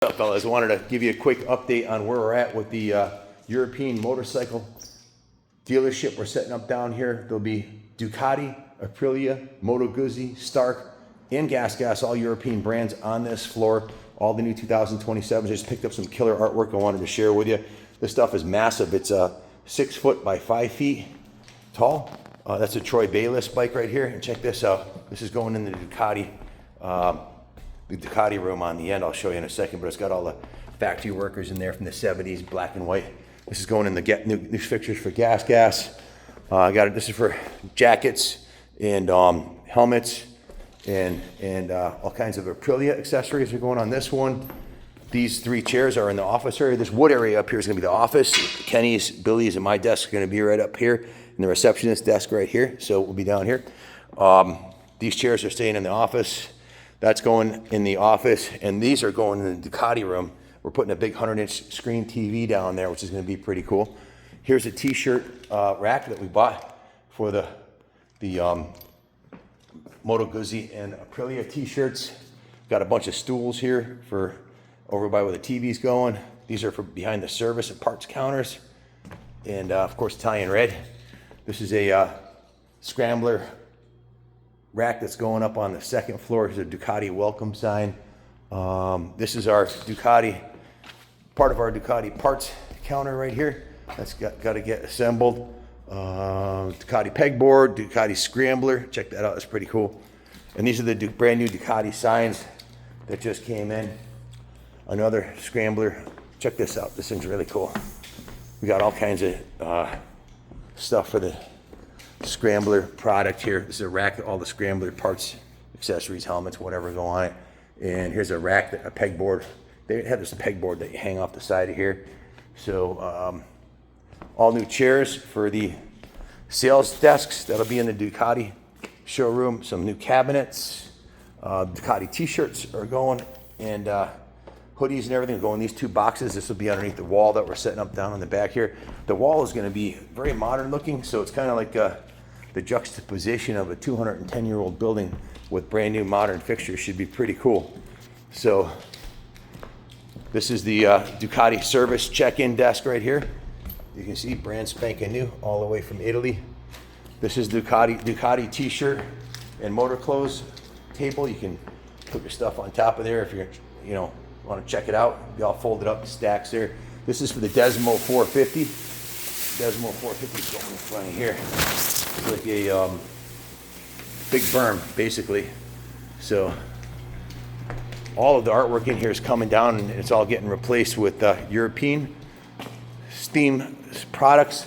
What's up, fellas? I wanted to give you a quick update on where we're at with the European motorcycle dealership we're setting up down here. There'll be Ducati, Aprilia, Moto Guzzi, Stark, and Gas, all European brands on this floor. All the new 2027s. I just picked up some killer artwork I wanted to share with you. This stuff is massive. It's 6 foot by 5 feet tall. That's a Troy Bayliss bike right here. And check this out. This is going in the Ducati room on the end. I'll show you in a second, but it's got all the factory workers in there from the 70s, black and white. This is going in the new fixtures for Gas. I got it. This is for jackets and helmets and all kinds of Aprilia accessories are going on this one. These 3 chairs are in the office area. This wood area up here is going to be the office. Kenny's, Billy's, and my desk are going to be right up here, and the receptionist desk right here. So we'll be down here. These chairs are staying in the office. That's going in the office, and these are going in the Ducati room. We're putting a big 100-inch screen TV down there, which is going to be pretty cool. Here's a t-shirt rack that we bought for the Moto Guzzi and Aprilia t-shirts. Got a bunch of stools here for over by where the TV's going. These are for behind the service and parts counters. And of course, Italian red. This is a scrambler rack that's going up on the 2nd floor. Here's a Ducati welcome sign. This is our Ducati, part of our Ducati parts counter right here. That's got to get assembled. Ducati pegboard, Ducati scrambler. Check that out, that's pretty cool. And these are the brand new Ducati signs that just came in. Another scrambler. Check this out, this thing's really cool. We got all kinds of stuff for the scrambler product here. This is a rack of all the scrambler parts, accessories, helmets, whatever go on it. And here's a rack, a pegboard. They have this pegboard that you hang off the side of here. So all new chairs for the sales desks. That'll be in the Ducati showroom. Some new cabinets. Ducati t-shirts are going, and hoodies and everything are going in these 2 boxes. This will be underneath the wall that we're setting up down on the back here. The wall is going to be very modern looking, so it's kind of like the juxtaposition of a 210-year-old building with brand new modern fixtures. Should be pretty cool. So this is the Ducati service check-in desk right here. You can see brand spanking new all the way from Italy. This is Ducati t-shirt and motor clothes table. You can put your stuff on top of there if you're, want to check it out. Be all folded up in stacks there. This is for the Desmo 450. Desmo 450 is going in front of here. It's like a big berm, basically. So all of the artwork in here is coming down, and it's all getting replaced with European steam products.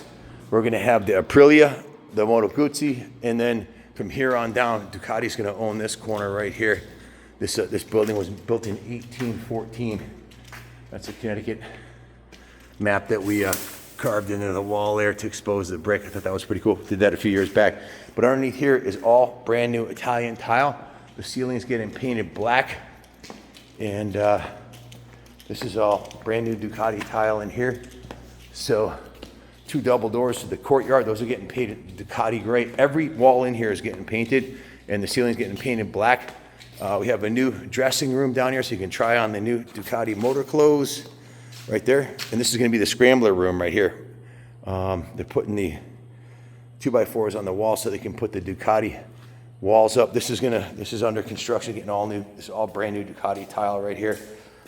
We're going to have the Aprilia, the Moto Guzzi, and then from here on down, Ducati's going to own this corner right here. This building was built in 1814. That's a Connecticut map that we carved into the wall there to expose the brick. I thought that was pretty cool. Did that a few years back. But underneath here is all brand new Italian tile. The ceiling's getting painted black. And this is all brand new Ducati tile in here. So 2 double doors to the courtyard. Those are getting painted Ducati gray. Every wall in here is getting painted, and the ceiling's getting painted black. We have a new dressing room down here, so you can try on the new Ducati motor clothes right there. And this is going to be the scrambler room right here. They're putting the 2x4s on the wall so they can put the Ducati walls up. This is under construction, getting all new. This is all brand new Ducati tile right here.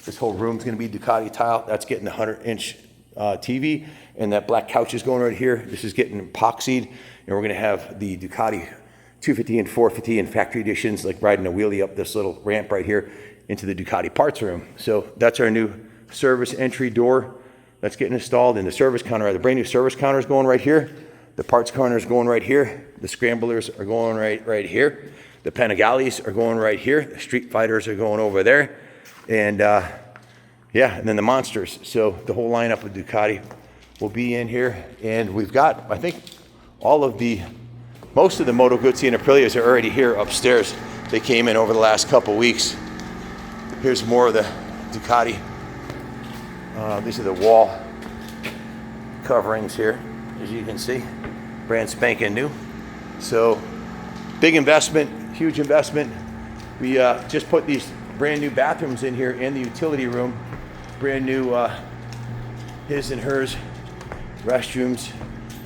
This whole room's going to be Ducati tile. That's getting the 100-inch TV, and that black couch is going right here. This is getting epoxied, and we're going to have the Ducati 250 and 450 and factory editions, like riding a wheelie up this little ramp right here into the Ducati parts room. So that's our new service entry door that's getting installed, and the service counter, the brand new service counter is going right here. The parts counter is going right here. The scramblers are going right here. The Panigales are going right here. The Street Fighters are going over there. And and then the monsters. So the whole lineup of Ducati will be in here. And we've got, I think, most of the Moto Guzzi and Aprilias are already here upstairs. They came in over the last couple weeks. Here's more of the Ducati. These are the wall coverings here, as you can see. Brand spanking new. So big investment, huge investment. We just put these brand new bathrooms in here in the utility room. brand new his and hers restrooms.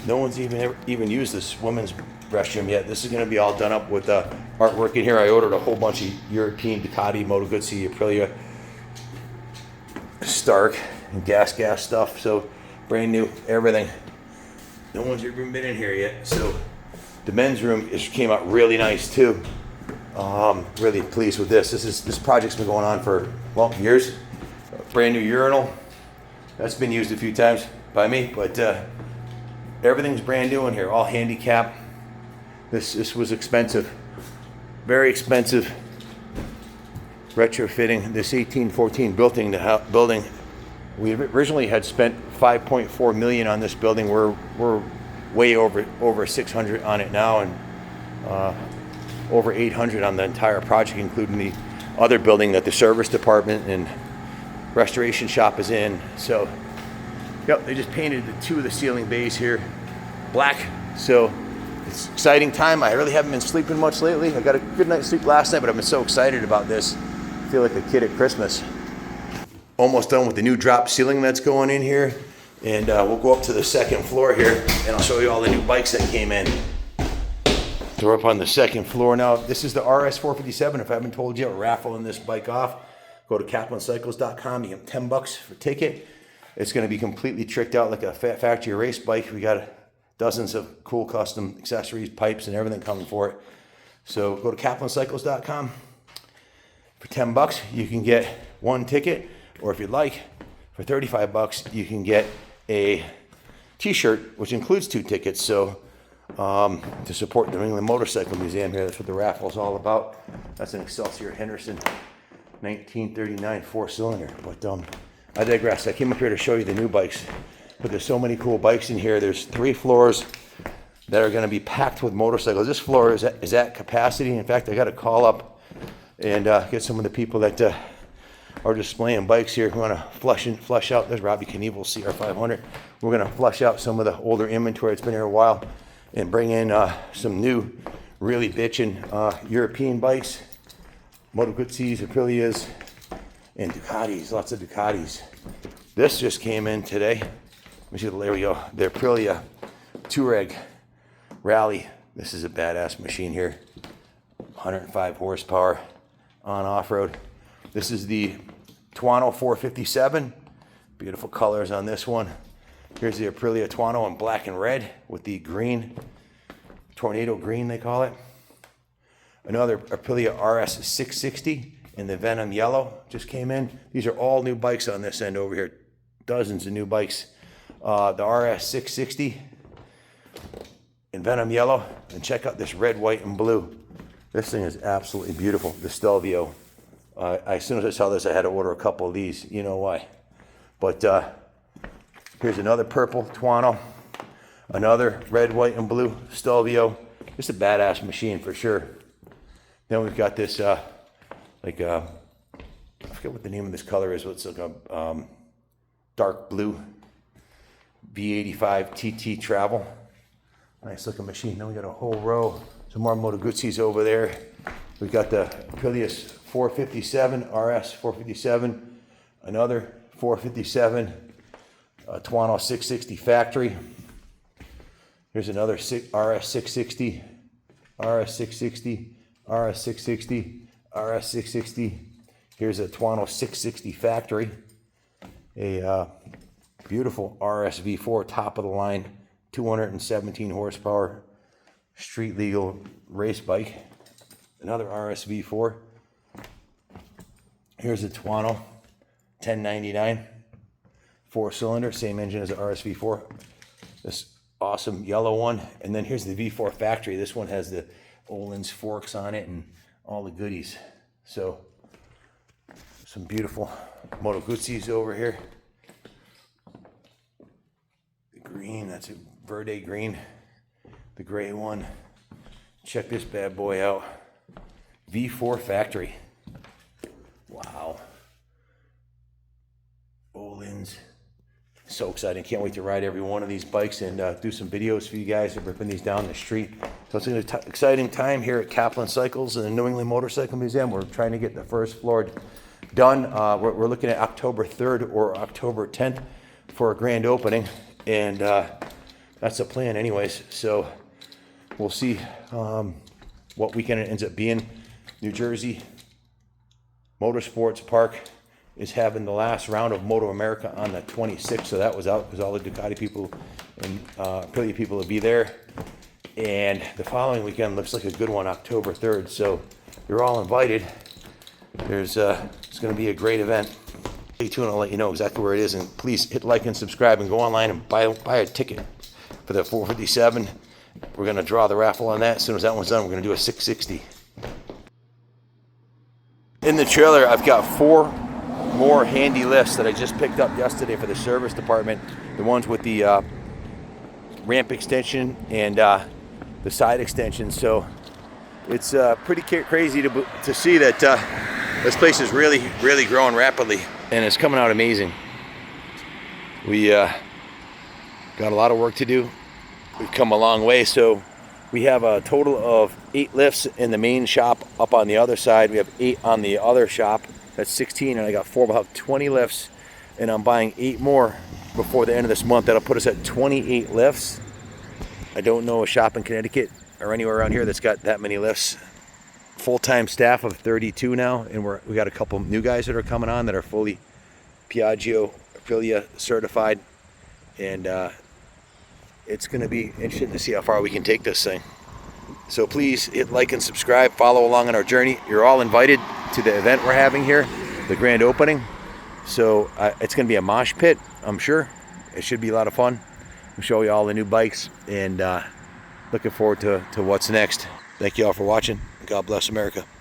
No one's even used this woman's restroom yet. This is going to be all done up with artwork in here. I ordered a whole bunch of European Ducati, Moto Guzzi, Aprilia, Stark, and gas stuff. So brand new, everything. No one's even been in here yet. So the men's room came out really nice too. Really pleased with this. This project's been going on for, well, years. Brand new urinal. That's been used a few times by me, but everything's brand new in here, all handicap. This was expensive, very expensive. Retrofitting this 1814 building. We originally had spent $5.4 million on this building. We're way over 600 on it now, and over 800 on the entire project, including the other building that the service department and restoration shop is in. So, yep, they just painted two of the ceiling bays here black. So it's an exciting time. I really haven't been sleeping much lately. I got a good night's sleep last night, but I've been so excited about this. I feel like a kid at Christmas. Almost done with the new drop ceiling that's going in here. And we'll go up to the second floor here, and I'll show you all the new bikes that came in. So we're up on the second floor now. This is the RS 457. If I haven't told you, we're raffling this bike off. Go to KaplanCycles.com. You get $10 for ticket. It's going to be completely tricked out like a factory race bike. We got dozens of cool custom accessories, pipes, and everything coming for it. So go to KaplanCycles.com. For $10, you can get one ticket, or if you'd like, for $35, you can get a T-shirt, which includes 2 tickets. So to support the New England Motorcycle Museum here, that's what the raffle is all about. That's an Excelsior Henderson 1939 4-cylinder. But I digress. I came up here to show you the new bikes, but there's so many cool bikes in here. There's 3 floors that are going to be packed with motorcycles. This floor is at capacity. In fact, I got to call up and get some of the people that are displaying bikes here. We want to flush out. There's Robbie Knievel's CR500. We're going to flush out some of the older inventory that's been here a while and bring in some new, really bitchin' European bikes, Moto Guzzis, Aprilias, and Ducatis. Lots of Ducatis. This just came in today. Let me see. There we go. The Aprilia Touareg Rally. This is a badass machine here. 105 horsepower on off-road. This is the Tuono 457. Beautiful colors on this one. Here's the Aprilia Tuono in black and red with the green, tornado green they call it. Another Aprilia RS 660 in the Venom yellow just came in. These are all new bikes on this end over here. Dozens of new bikes. The RS 660 in Venom yellow. And check out this red, white, and blue. This thing is absolutely beautiful. The Stelvio. As soon as I saw this, I had to order a couple of these. You know why. But here's another purple Tuono. Another red, white, and blue Stelvio. Just a badass machine for sure. Then we've got this, I forget what the name of this color is. It's like a dark blue V85 TT Travel. Nice looking machine. Then we got a whole row. Some more Moto Guzzis over there. We've got the Aprilia 457, RS 457, another 457, Tuono 660 factory. Here's another RS 660, RS 660, RS 660, RS 660. Here's a Tuono 660 factory. A beautiful RS V4, top of the line, 217 horsepower, street legal race bike. Another RS V4. Here's a Tuono 1099 4-cylinder, same engine as the RS V4. This awesome yellow one. And then here's the V4 factory. This one has the Öhlins forks on it and all the goodies. So some beautiful Moto Guzzis over here. The green, that's a Verde green. The gray one. Check this bad boy out. V4 factory. Wow. Öhlins. So exciting. Can't wait to ride every one of these bikes and do some videos for you guys of ripping these down the street. So it's an exciting time here at Kaplan Cycles and the New England Motorcycle Museum. We're trying to get the first floor done. We're looking at October 3rd or October 10th for a grand opening, and that's the plan anyways. So we'll see what weekend it ends up being. New Jersey Motorsports Park is having the last round of Moto America on the 26th, so that was out because all the Ducati people and Aprilia people will be there. And the following weekend looks like a good one, October 3rd. So you're all invited. It's going to be a great event. Stay tuned. I'll let you know exactly where it is, and please hit like and subscribe and go online and buy a ticket for the 457. We're going to draw the raffle on that. As soon as that one's done, we're going to do a 660. In the trailer, I've got 4 more handy lifts that I just picked up yesterday for the service department. The ones with the ramp extension and the side extension. So it's pretty crazy to see that this place is really growing rapidly, and it's coming out amazing. We got a lot of work to do. We've come a long way. So we have a total of 8 lifts in the main shop. Up on the other side, we have 8 on the other shop. That's 16, and I got 4. We'll have 20 lifts, and I'm buying 8 more before the end of this month. That'll put us at 28 lifts. I don't know a shop in Connecticut or anywhere around here that's got that many lifts. Full-time staff of 32 now, and we got a couple new guys that are coming on that are fully Piaggio, Aprilia certified, and it's going to be interesting to see how far we can take this thing. So please hit like and subscribe, follow along on our journey. You're all invited to the event we're having here, the grand opening. So it's going to be a mosh pit, I'm sure. It should be a lot of fun. We'll show you all the new bikes, and looking forward to what's next. Thank you all for watching. God bless America.